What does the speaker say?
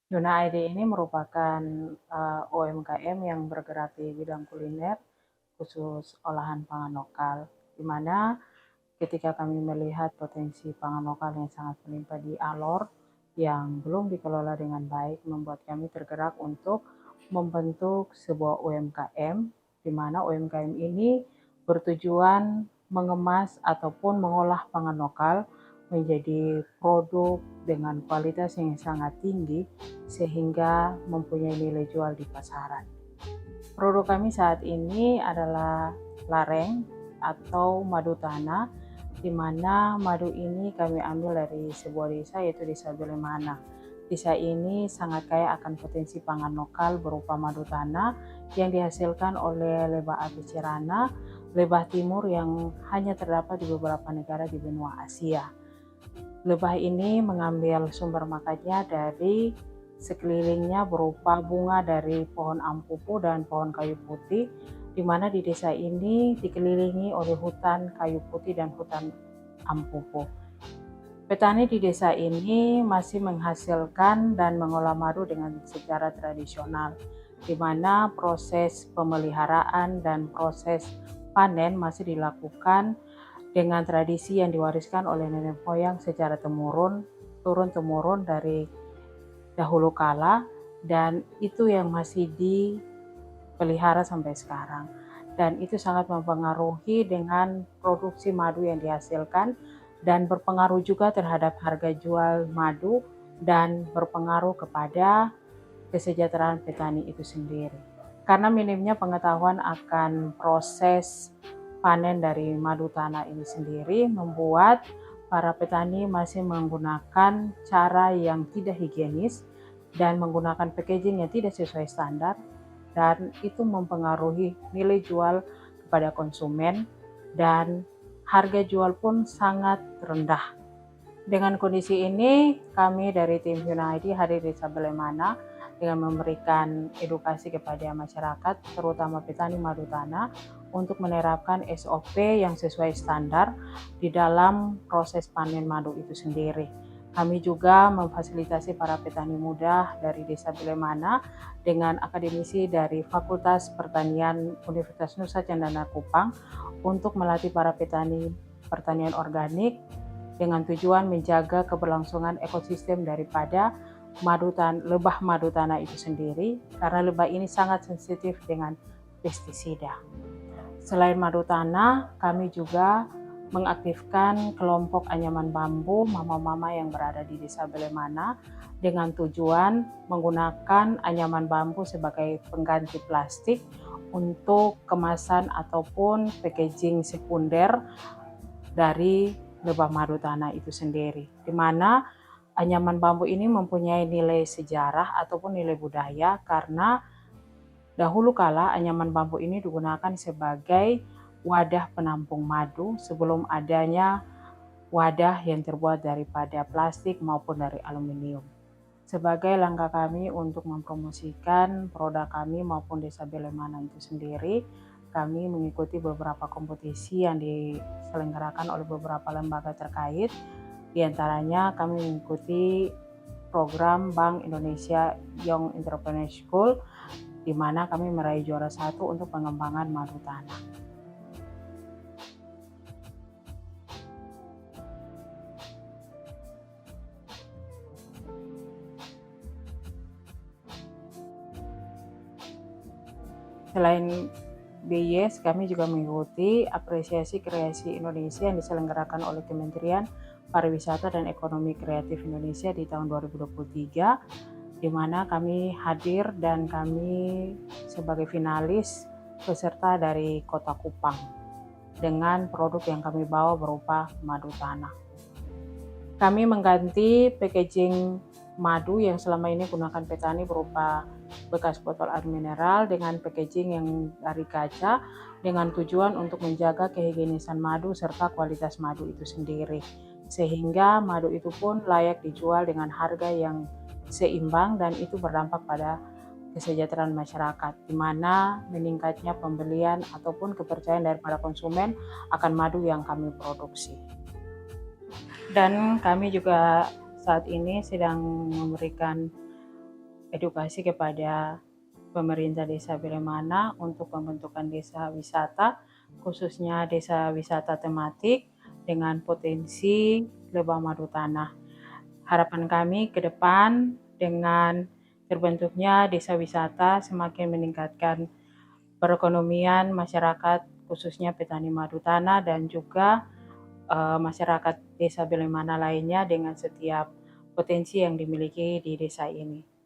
Yuna ID ini merupakan UMKM yang bergerak di bidang kuliner, khusus olahan pangan lokal, di mana ketika kami melihat potensi pangan lokal yang sangat melimpah di Alor yang belum dikelola dengan baik, membuat kami tergerak untuk membentuk sebuah UMKM, di mana UMKM ini bertujuan mengemas ataupun mengolah pangan lokal menjadi produk dengan kualitas yang sangat tinggi sehingga mempunyai nilai jual di pasaran. Produk kami saat ini adalah lareng atau madu tanah, di mana madu ini kami ambil dari sebuah desa, yaitu Desa Belemana. Desa ini sangat kaya akan potensi pangan lokal berupa madu tanah yang dihasilkan oleh lebah api Cirana, lebah timur yang hanya terdapat di beberapa negara di benua Asia. Lebah ini mengambil sumber makannya dari sekelilingnya berupa bunga dari pohon ampupu dan pohon kayu putih, di mana di desa ini dikelilingi oleh hutan kayu putih dan hutan ampupu. Petani di desa ini masih menghasilkan dan mengolah madu dengan secara tradisional, di mana proses pemeliharaan dan proses panen masih dilakukan dengan tradisi yang diwariskan oleh nenek moyang secara turun-temurun dari dahulu kala, dan itu yang masih dipelihara sampai sekarang. Dan itu sangat mempengaruhi dengan produksi madu yang dihasilkan dan berpengaruh juga terhadap harga jual madu dan berpengaruh kepada kesejahteraan petani itu sendiri. Karena minimnya pengetahuan akan proses panen dari madu tanah ini sendiri membuat para petani masih menggunakan cara yang tidak higienis dan menggunakan packaging yang tidak sesuai standar, dan itu mempengaruhi nilai jual kepada konsumen dan harga jual pun sangat rendah. Dengan kondisi ini, kami dari tim United hadir di Sabelemana dengan memberikan edukasi kepada masyarakat, terutama petani madu tanah, untuk menerapkan SOP yang sesuai standar di dalam proses panen madu itu sendiri. Kami juga memfasilitasi para petani muda dari Desa Belemana dengan akademisi dari Fakultas Pertanian Universitas Nusa Cendana Kupang untuk melatih para petani pertanian organik dengan tujuan menjaga keberlangsungan ekosistem daripada lebah madu tanah itu sendiri, karena lebah ini sangat sensitif dengan pestisida. Selain madu tanah, kami juga mengaktifkan kelompok anyaman bambu mama-mama yang berada di Desa Belemana dengan tujuan menggunakan anyaman bambu sebagai pengganti plastik untuk kemasan ataupun packaging sekunder dari lebah madu tanah itu sendiri, di mana anyaman bambu ini mempunyai nilai sejarah ataupun nilai budaya, karena dahulu kala anyaman bambu ini digunakan sebagai wadah penampung madu sebelum adanya wadah yang terbuat daripada plastik maupun dari aluminium. Sebagai langkah kami untuk mempromosikan produk kami maupun Desa Belemana itu sendiri, kami mengikuti beberapa kompetisi yang diselenggarakan oleh beberapa lembaga terkait. Di antaranya kami mengikuti program Bank Indonesia Young Entrepreneur School, di mana kami meraih juara 1 untuk pengembangan madu tanah. Selain BIS, kami juga mengikuti apresiasi kreasi Indonesia yang diselenggarakan oleh Kementerian Pariwisata dan Ekonomi Kreatif Indonesia di tahun 2023, di mana kami hadir dan kami sebagai finalis peserta dari Kota Kupang dengan produk yang kami bawa berupa madu tanah. Kami mengganti packaging madu yang selama ini gunakan petani berupa bekas botol air mineral dengan packaging yang dari kaca, dengan tujuan untuk menjaga kehigienisan madu serta kualitas madu itu sendiri, sehingga madu itu pun layak dijual dengan harga yang seimbang dan itu berdampak pada kesejahteraan masyarakat, di mana meningkatnya pembelian ataupun kepercayaan daripada konsumen akan madu yang kami produksi. Dan kami juga saat ini sedang memberikan edukasi kepada pemerintah Desa Bilemana untuk pembentukan desa wisata, khususnya desa wisata tematik dengan potensi lebah madu tanah. Harapan kami ke depan dengan terbentuknya desa wisata semakin meningkatkan perekonomian masyarakat, khususnya petani madu tanah dan juga masyarakat desa Bilemana lainnya dengan setiap potensi yang dimiliki di desa ini.